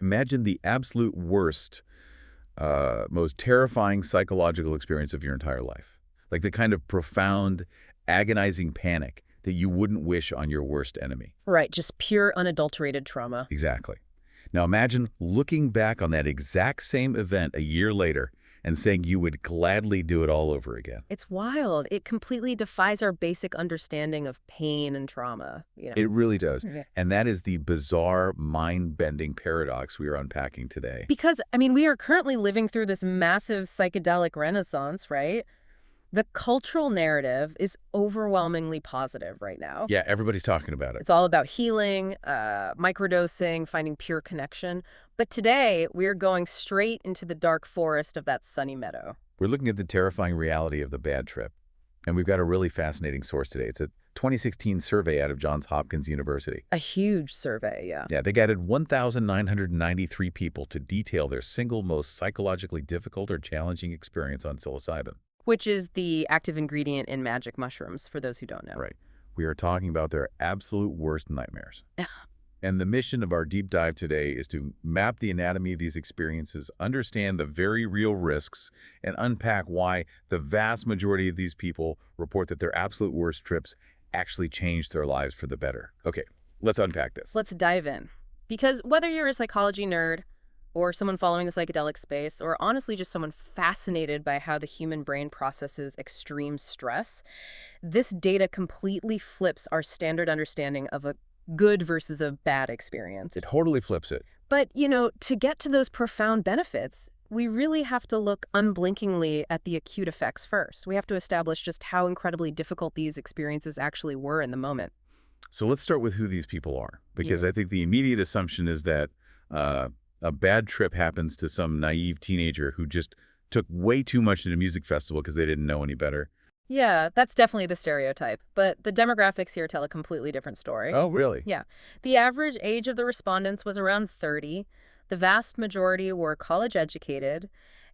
Imagine the absolute worst, most terrifying psychological experience of your entire life. Like the kind of profound, agonizing panic that you wouldn't wish on your worst enemy. Right, just pure unadulterated trauma. Exactly. Now imagine looking back on that exact same event a year later and saying you would gladly do it all over again. It's wild. It completely defies our basic understanding of pain and trauma. It really does. Yeah. And that is the bizarre, mind-bending paradox we are unpacking today. Because, I mean, we are currently living through this massive psychedelic renaissance, right? The cultural narrative is overwhelmingly positive right now. Yeah, everybody's talking about it. It's all about healing, microdosing, finding pure connection. But today, we're going straight into the dark forest of that sunny meadow. We're looking at the terrifying reality of the bad trip. And we've got a really fascinating source today. It's a 2016 survey out of Johns Hopkins University. A huge survey, yeah. Yeah, they gathered 1,993 people to detail their single most psychologically difficult or challenging experience on psilocybin. Which is the active ingredient in magic mushrooms, for those who don't know. Right. We are talking about their absolute worst nightmares. And the mission of our deep dive today is to map the anatomy of these experiences, understand the very real risks, and unpack why the vast majority of these people report that their absolute worst trips actually changed their lives for the better. Okay, let's unpack this. Let's dive in. Because whether you're a psychology nerd, or someone following the psychedelic space, or honestly just someone fascinated by how the human brain processes extreme stress, this data completely flips our standard understanding of a good versus a bad experience. It totally flips it. But, to get to those profound benefits, we really have to look unblinkingly at the acute effects first. We have to establish just how incredibly difficult these experiences actually were in the moment. So let's start with who these people are, because I think the immediate assumption is that a bad trip happens to some naive teenager who just took way too much at a music festival because they didn't know any better. Yeah, that's definitely the stereotype, but the demographics here tell a completely different story. Oh, really? Yeah. The average age of the respondents was around 30. The vast majority were college-educated,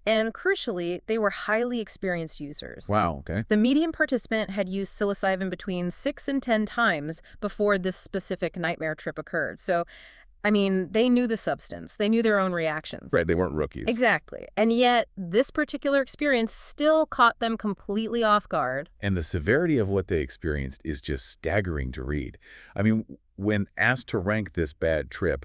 and crucially, they were highly experienced users. Wow, okay. The median participant had used psilocybin between 6 and 10 times before this specific nightmare trip occurred. So, I mean, they knew the substance. They knew their own reactions. Right, they weren't rookies. Exactly. And yet, this particular experience still caught them completely off guard. And the severity of what they experienced is just staggering to read. I mean, when asked to rank this bad trip,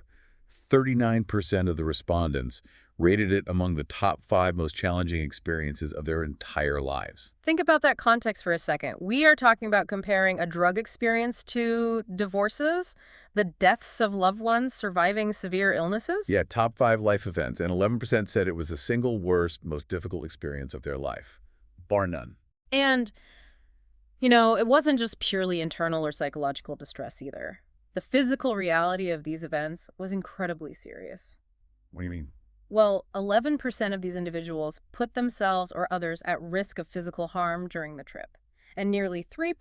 39% of the respondents rated it among the top 5 most challenging experiences of their entire lives. Think about that context for a second. We are talking about comparing a drug experience to divorces, the deaths of loved ones surviving severe illnesses. Yeah, top 5 life events, and 11% said it was the single worst, most difficult experience of their life, bar none. And, it wasn't just purely internal or psychological distress either. The physical reality of these events was incredibly serious. What do you mean? Well, 11% of these individuals put themselves or others at risk of physical harm during the trip. And nearly 3%,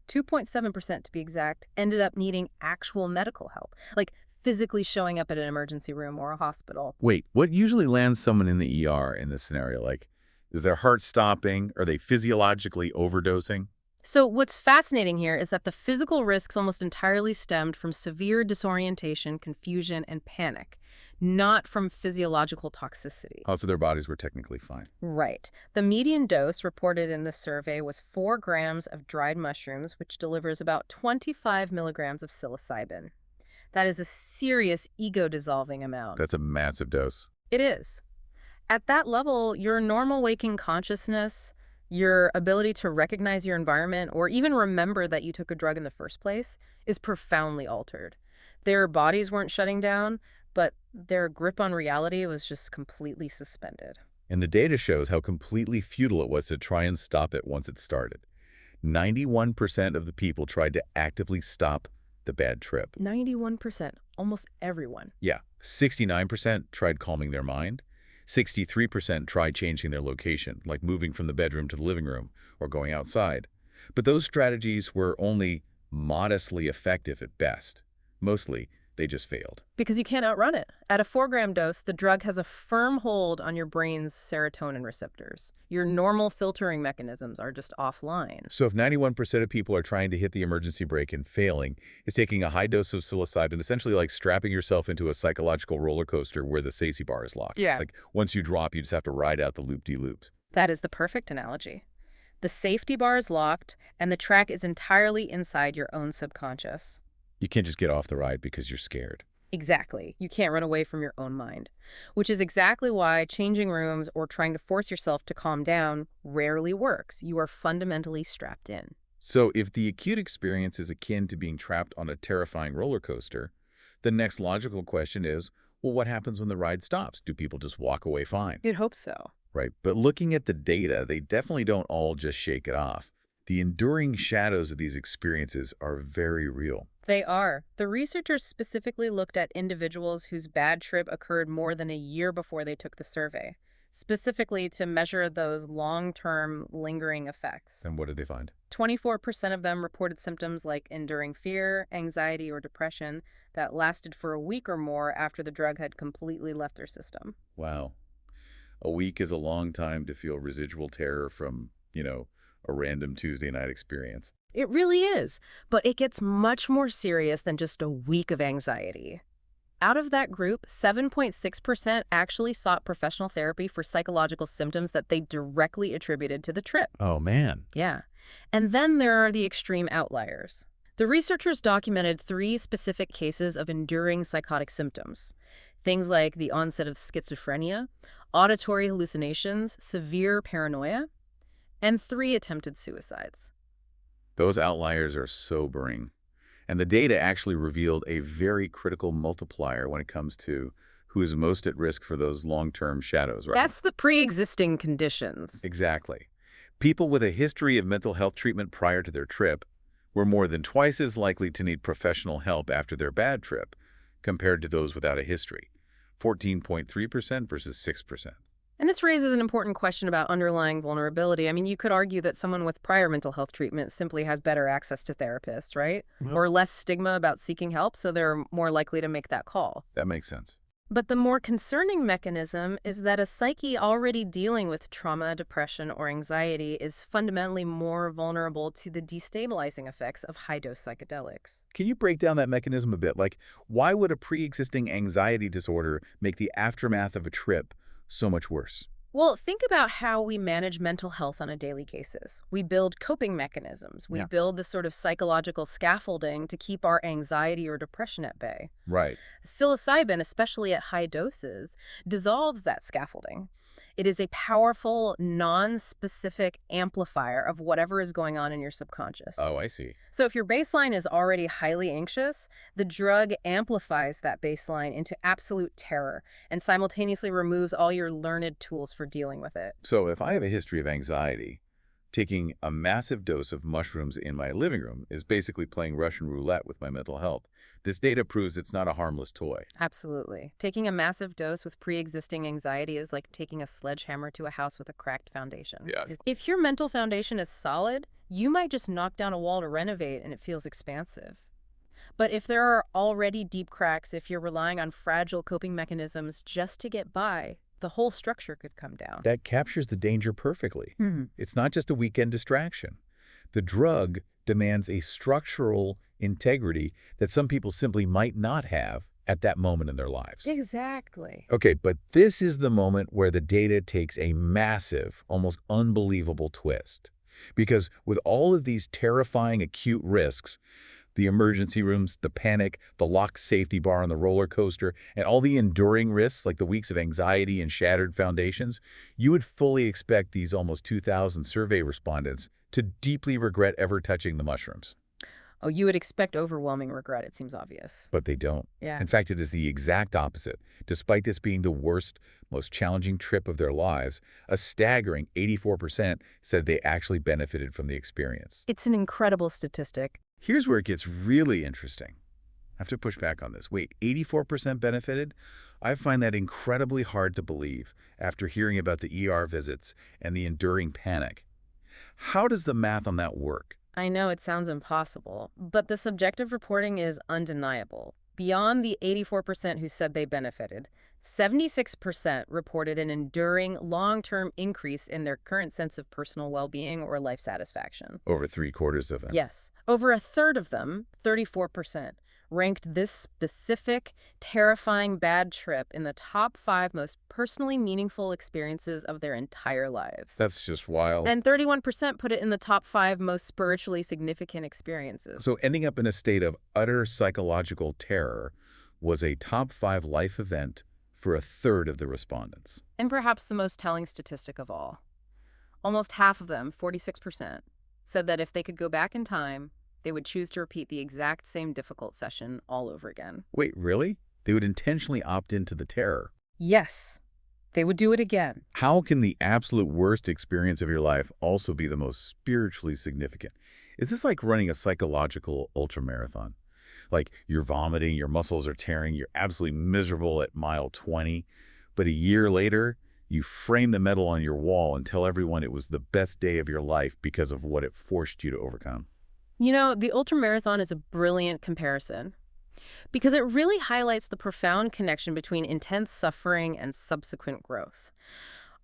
2.7% to be exact, ended up needing actual medical help, like physically showing up at an emergency room or a hospital. Wait, what usually lands someone in the ER in this scenario? Like, is their heart stopping? Are they physiologically overdosing? So what's fascinating here is that the physical risks almost entirely stemmed from severe disorientation, confusion, and panic, not from physiological toxicity. Oh, so their bodies were technically fine. Right. The median dose reported in this survey was 4 grams of dried mushrooms, which delivers about 25 milligrams of psilocybin. That is a serious ego-dissolving amount. That's a massive dose. It is. At that level, your normal waking consciousness, your ability to recognize your environment, or even remember that you took a drug in the first place, is profoundly altered. Their bodies weren't shutting down, but their grip on reality was just completely suspended. And the data shows how completely futile it was to try and stop it once it started. 91% of the people tried to actively stop the bad trip. 91%, almost everyone. Yeah, 69% tried calming their mind. 63% tried changing their location, like moving from the bedroom to the living room or going outside. But those strategies were only modestly effective at best. Mostly, They just failed. Because you can't outrun it. At a 4-gram dose, the drug has a firm hold on your brain's serotonin receptors. Your normal filtering mechanisms are just offline. So if 91% of people are trying to hit the emergency brake and failing, is taking a high dose of psilocybin essentially like strapping yourself into a psychological roller coaster where the safety bar is locked. Yeah. Like once you drop, you just have to ride out the loop-de-loops. That is the perfect analogy. The safety bar is locked, and the track is entirely inside your own subconscious. You can't just get off the ride because you're scared. Exactly. You can't run away from your own mind. Which is exactly why changing rooms or trying to force yourself to calm down rarely works. You are fundamentally strapped in. So if the acute experience is akin to being trapped on a terrifying roller coaster, the next logical question is, well, what happens when the ride stops? Do people just walk away fine? You'd hope so. Right. But looking at the data, they definitely don't all just shake it off. The enduring shadows of these experiences are very real. They are. The researchers specifically looked at individuals whose bad trip occurred more than a year before they took the survey, specifically to measure those long-term lingering effects. And what did they find? 24% of them reported symptoms like enduring fear, anxiety, or depression that lasted for a week or more after the drug had completely left their system. Wow. A week is a long time to feel residual terror from, a random Tuesday night experience. It really is, but it gets much more serious than just a week of anxiety. Out of that group, 7.6% actually sought professional therapy for psychological symptoms that they directly attributed to the trip. Oh, man. Yeah. And then there are the extreme outliers. The researchers documented 3 specific cases of enduring psychotic symptoms. Things like the onset of schizophrenia, auditory hallucinations, severe paranoia, and 3 attempted suicides. Those outliers are sobering. And the data actually revealed a very critical multiplier when it comes to who is most at risk for those long-term shadows, right? That's the pre-existing conditions. Exactly. People with a history of mental health treatment prior to their trip were more than twice as likely to need professional help after their bad trip compared to those without a history, 14.3% versus 6%. And this raises an important question about underlying vulnerability. I mean, you could argue that someone with prior mental health treatment simply has better access to therapists, right? Well, Or less stigma about seeking help, so they're more likely to make that call. that makes sense. But the more concerning mechanism is that a psyche already dealing with trauma, depression, or anxiety is fundamentally more vulnerable to the destabilizing effects of high-dose psychedelics. Can you break down that mechanism a bit? Like, why would a pre-existing anxiety disorder make the aftermath of a trip so much worse? Well, think about how we manage mental health on a daily basis. We build coping mechanisms. We Yeah. build this sort of psychological scaffolding to keep our anxiety or depression at bay. Right. Psilocybin, especially at high doses, dissolves that scaffolding. It is a powerful, non-specific amplifier of whatever is going on in your subconscious. Oh, I see. So if your baseline is already highly anxious, the drug amplifies that baseline into absolute terror and simultaneously removes all your learned tools for dealing with it. So if I have a history of anxiety, taking a massive dose of mushrooms in my living room is basically playing Russian roulette with my mental health. This data proves it's not a harmless toy. Absolutely. Taking a massive dose with pre-existing anxiety is like taking a sledgehammer to a house with a cracked foundation. Yeah. If your mental foundation is solid, you might just knock down a wall to renovate and it feels expansive. But if there are already deep cracks, if you're relying on fragile coping mechanisms just to get by, the whole structure could come down. That captures the danger perfectly. Hmm. It's not just a weekend distraction. The drug demands a structural integrity that some people simply might not have at that moment in their lives. Exactly. Okay, but this is the moment where the data takes a massive, almost unbelievable twist. Because with all of these terrifying acute risks, the emergency rooms, the panic, the locked safety bar on the roller coaster, and all the enduring risks like the weeks of anxiety and shattered foundations, you would fully expect these almost 2,000 survey respondents to deeply regret ever touching the mushrooms. Oh, you would expect overwhelming regret, it seems obvious. But they don't. Yeah. In fact, it is the exact opposite. Despite this being the worst, most challenging trip of their lives, a staggering 84% said they actually benefited from the experience. It's an incredible statistic. Here's where it gets really interesting. I have to push back on this. Wait, 84% benefited? I find that incredibly hard to believe after hearing about the ER visits and the enduring panic. How does the math on that work? I know it sounds impossible, but the subjective reporting is undeniable. Beyond the 84% who said they benefited, 76% reported an enduring, long-term increase in their current sense of personal well-being or life satisfaction. Over three-quarters of them. Yes. Over a third of them, 34%, ranked this specific, terrifying bad trip in the top 5 most personally meaningful experiences of their entire lives. That's just wild. And 31% put it in the top 5 most spiritually significant experiences. So ending up in a state of utter psychological terror was a top 5 life event for a third of the respondents. And perhaps the most telling statistic of all. Almost half of them, 46%, said that if they could go back in time, they would choose to repeat the exact same difficult session all over again. Wait, really? They would intentionally opt into the terror? Yes, they would do it again. How can the absolute worst experience of your life also be the most spiritually significant? Is this like running a psychological ultramarathon? Like you're vomiting, your muscles are tearing, you're absolutely miserable at mile 20, but a year later, you frame the medal on your wall and tell everyone it was the best day of your life because of what it forced you to overcome. You know, the ultramarathon is a brilliant comparison because it really highlights the profound connection between intense suffering and subsequent growth.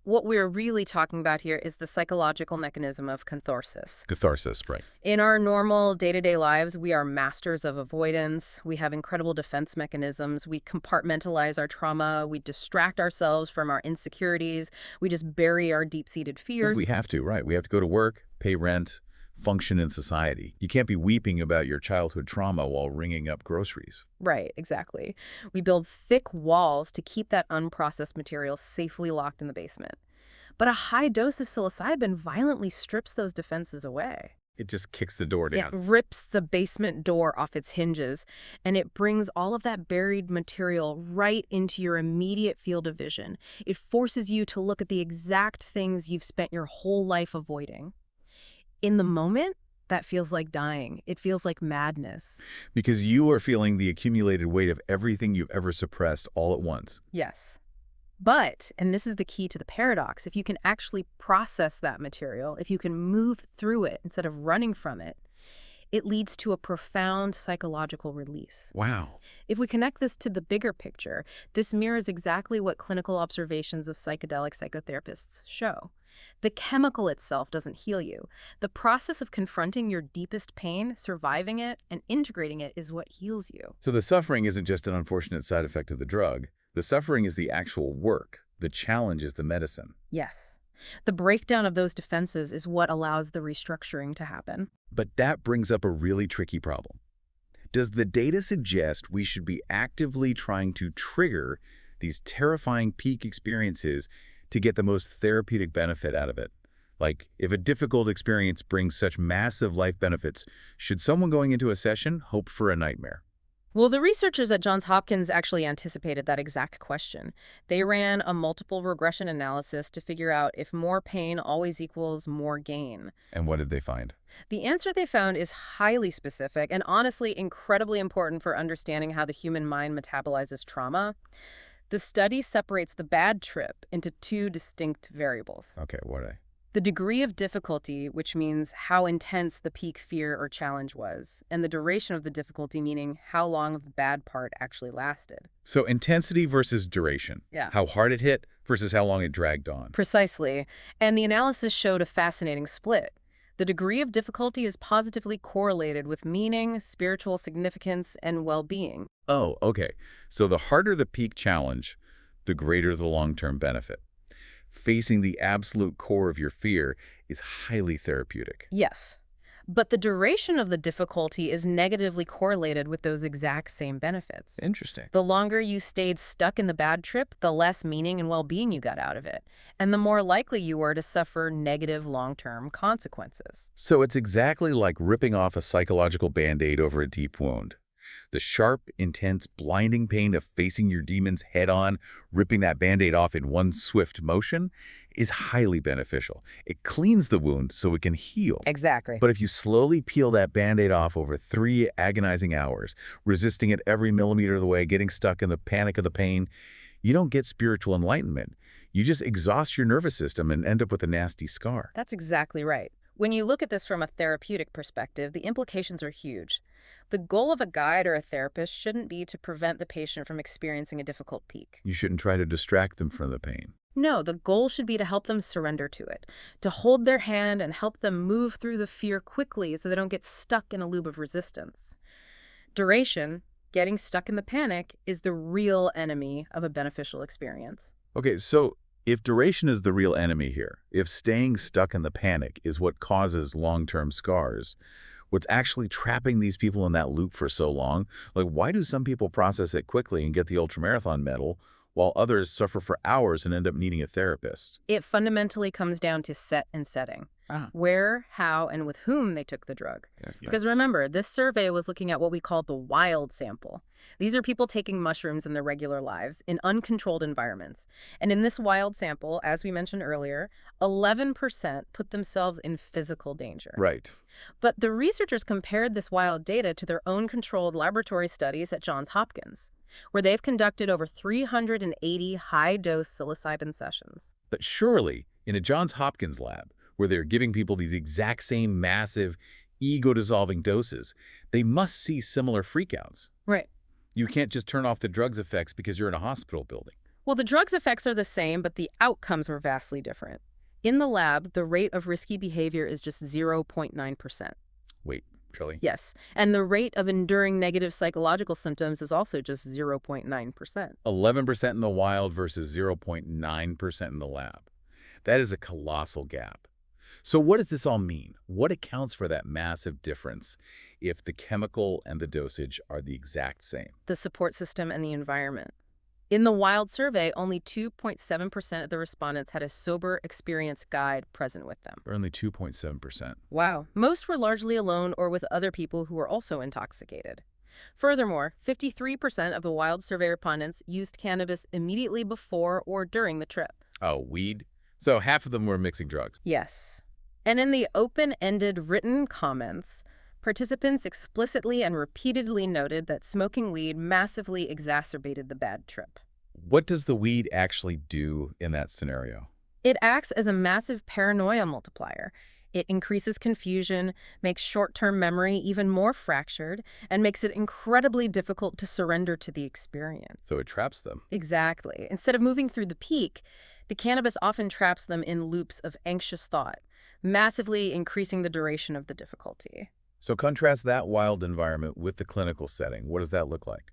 What we're really talking about here is the psychological mechanism of catharsis. Catharsis, right. In our normal day-to-day lives, we are masters of avoidance. We have incredible defense mechanisms. We compartmentalize our trauma. We distract ourselves from our insecurities. We just bury our deep-seated fears. We have to, right. We have to go to work, pay rent, function in society. You can't be weeping about your childhood trauma while ringing up groceries. Right, exactly. We build thick walls to keep that unprocessed material safely locked in the basement. But a high dose of psilocybin violently strips those defenses away. It just kicks the door down. It rips the basement door off its hinges, and it brings all of that buried material right into your immediate field of vision. It forces you to look at the exact things you've spent your whole life avoiding. In the moment, that feels like dying. It feels like madness. Because you are feeling the accumulated weight of everything you've ever suppressed all at once. Yes. But, and this is the key to the paradox, if you can actually process that material, if you can move through it instead of running from it, it leads to a profound psychological release. Wow. If we connect this to the bigger picture, this mirrors exactly what clinical observations of psychedelic psychotherapists show. The chemical itself doesn't heal you. The process of confronting your deepest pain, surviving it, and integrating it is what heals you. So the suffering isn't just an unfortunate side effect of the drug. The suffering is the actual work. The challenge is the medicine. Yes. The breakdown of those defenses is what allows the restructuring to happen. But that brings up a really tricky problem. Does the data suggest we should be actively trying to trigger these terrifying peak experiences to get the most therapeutic benefit out of it? Like, if a difficult experience brings such massive life benefits, should someone going into a session hope for a nightmare? Well, the researchers at Johns Hopkins actually anticipated that exact question. They ran a multiple regression analysis to figure out if more pain always equals more gain. And what did they find? The answer they found is highly specific and honestly incredibly important for understanding how the human mind metabolizes trauma. The study separates the bad trip into 2 distinct variables. Okay, what are they? The degree of difficulty, which means how intense the peak fear or challenge was, and the duration of the difficulty, meaning how long the bad part actually lasted. So intensity versus duration. Yeah. How hard it hit versus how long it dragged on. Precisely. And the analysis showed a fascinating split. The degree of difficulty is positively correlated with meaning, spiritual significance, and well-being. Oh, okay. So the harder the peak challenge, the greater the long-term benefit. Facing the absolute core of your fear is highly therapeutic. Yes. But the duration of the difficulty is negatively correlated with those exact same benefits. Interesting. The longer you stayed stuck in the bad trip, the less meaning and well-being you got out of it, and the more likely you were to suffer negative long-term consequences. So it's exactly like ripping off a psychological Band-Aid over a deep wound. The sharp, intense, blinding pain of facing your demons head-on, ripping that Band-Aid off in one swift motion, is highly beneficial. It cleans the wound so it can heal. Exactly. But if you slowly peel that Band-Aid off over 3 agonizing hours, resisting it every millimeter of the way, getting stuck in the panic of the pain, you don't get spiritual enlightenment. You just exhaust your nervous system and end up with a nasty scar. That's exactly right. When you look at this from a therapeutic perspective, the implications are huge. The goal of a guide or a therapist shouldn't be to prevent the patient from experiencing a difficult peak. You shouldn't try to distract them from the pain. No, the goal should be to help them surrender to it, to hold their hand and help them move through the fear quickly so they don't get stuck in a loop of resistance. Duration, getting stuck in the panic, is the real enemy of a beneficial experience. Okay, so if duration is the real enemy here, if staying stuck in the panic is what causes long-term scars, what's actually trapping these people in that loop for so long? Like, why do some people process it quickly and get the ultramarathon medal, while others suffer for hours and end up needing a therapist? It fundamentally comes down to set and setting. Ah, Where, how, and with whom they took the drug. yeah. Because remember, this survey was looking at what we call the wild sample. These are people taking mushrooms in their regular lives in uncontrolled environments. And in this wild sample, as we mentioned earlier, 11% put themselves in physical danger. Right. But the researchers compared this wild data to their own controlled laboratory studies at Johns Hopkins, where they've conducted over 380 high-dose psilocybin sessions. But surely, in a Johns Hopkins lab, where they're giving people these exact same massive, ego-dissolving doses, they must see similar freakouts. Right. You can't just turn off the drug's effects because you're in a hospital building. Well, the drug's effects are the same, but the outcomes were vastly different. In the lab, the rate of risky behavior is just 0.9%. Wait, really? Yes, and the rate of enduring negative psychological symptoms is also just 0.9%. 11% in the wild versus 0.9% in the lab. That is a colossal gap. So what does this all mean? What accounts for that massive difference if the chemical and the dosage are the exact same? The support system and the environment. In the wild survey, only 2.7% of the respondents had a sober experience guide present with them. Only 2.7%. Wow. Most were largely alone or with other people who were also intoxicated. Furthermore, 53% of the wild survey respondents used cannabis immediately before or during the trip. Oh, weed? So half of them were mixing drugs. Yes. And in the open-ended written comments, participants explicitly and repeatedly noted that smoking weed massively exacerbated the bad trip. What does the weed actually do in that scenario? It acts as a massive paranoia multiplier. It increases confusion, makes short-term memory even more fractured, and makes it incredibly difficult to surrender to the experience. So it traps them. Exactly. Instead of moving through the peak, the cannabis often traps them in loops of anxious thought, massively increasing the duration of the difficulty. So contrast that wild environment with the clinical setting. What does that look like?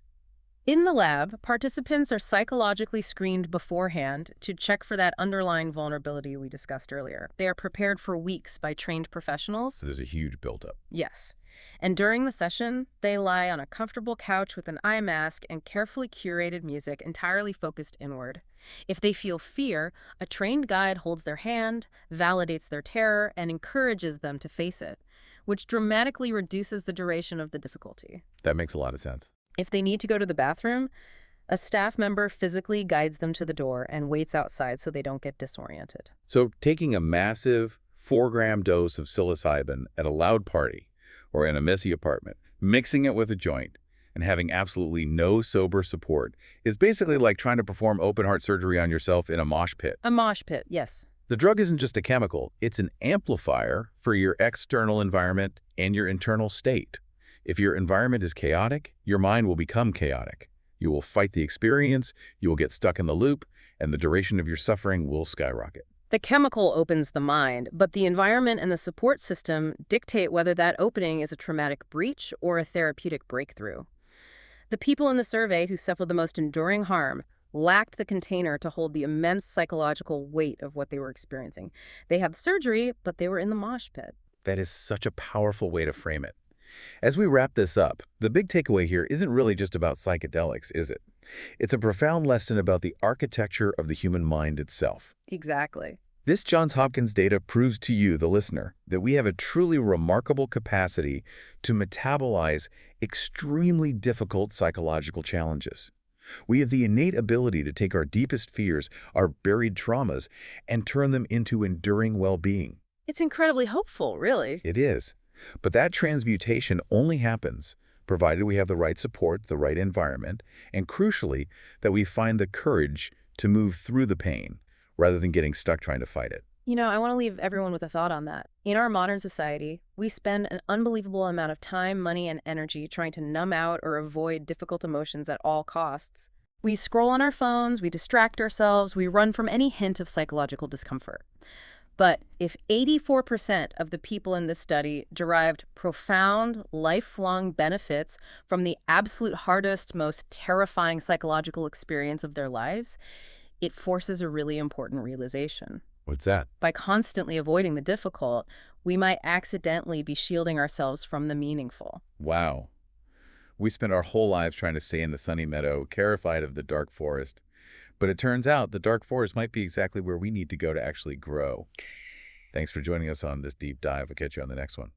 In the lab, participants are psychologically screened beforehand to check for that underlying vulnerability we discussed earlier. They are prepared for weeks by trained professionals. So there's a huge buildup. Yes. And during the session, they lie on a comfortable couch with an eye mask and carefully curated music entirely focused inward. If they feel fear, a trained guide holds their hand, validates their terror, and encourages them to face it, which dramatically reduces the duration of the difficulty. That makes a lot of sense. If they need to go to the bathroom, a staff member physically guides them to the door and waits outside so they don't get disoriented. So taking a massive 4-gram dose of psilocybin at a loud party or in a messy apartment, mixing it with a joint, and having absolutely no sober support is basically like trying to perform open-heart surgery on yourself in a mosh pit. A mosh pit, yes. The drug isn't just a chemical, it's an amplifier for your external environment and your internal state. If your environment is chaotic, your mind will become chaotic. You will fight the experience, you will get stuck in the loop, and the duration of your suffering will skyrocket. The chemical opens the mind, but the environment and the support system dictate whether that opening is a traumatic breach or a therapeutic breakthrough. The people in the survey who suffered the most enduring harm lacked the container to hold the immense psychological weight of what they were experiencing. They had surgery, but they were in the mosh pit. That is such a powerful way to frame it. As we wrap this up, the big takeaway here isn't really just about psychedelics, is it? It's a profound lesson about the architecture of the human mind itself. Exactly. This Johns Hopkins data proves to you, the listener, that we have a truly remarkable capacity to metabolize extremely difficult psychological challenges. We have the innate ability to take our deepest fears, our buried traumas, and turn them into enduring well-being. It's incredibly hopeful, really. It is. But that transmutation only happens provided we have the right support, the right environment, and crucially, that we find the courage to move through the pain rather than getting stuck trying to fight it. I want to leave everyone with a thought on that. In our modern society, we spend an unbelievable amount of time, money, and energy trying to numb out or avoid difficult emotions at all costs. We scroll on our phones, we distract ourselves, we run from any hint of psychological discomfort. But if 84% of the people in this study derived profound, lifelong benefits from the absolute hardest, most terrifying psychological experience of their lives, it forces a really important realization. What's that? By constantly avoiding the difficult, we might accidentally be shielding ourselves from the meaningful. Wow. We spend our whole lives trying to stay in the sunny meadow, terrified of the dark forest. But it turns out the dark forest might be exactly where we need to go to actually grow. Thanks for joining us on this deep dive. I'll catch you on the next one.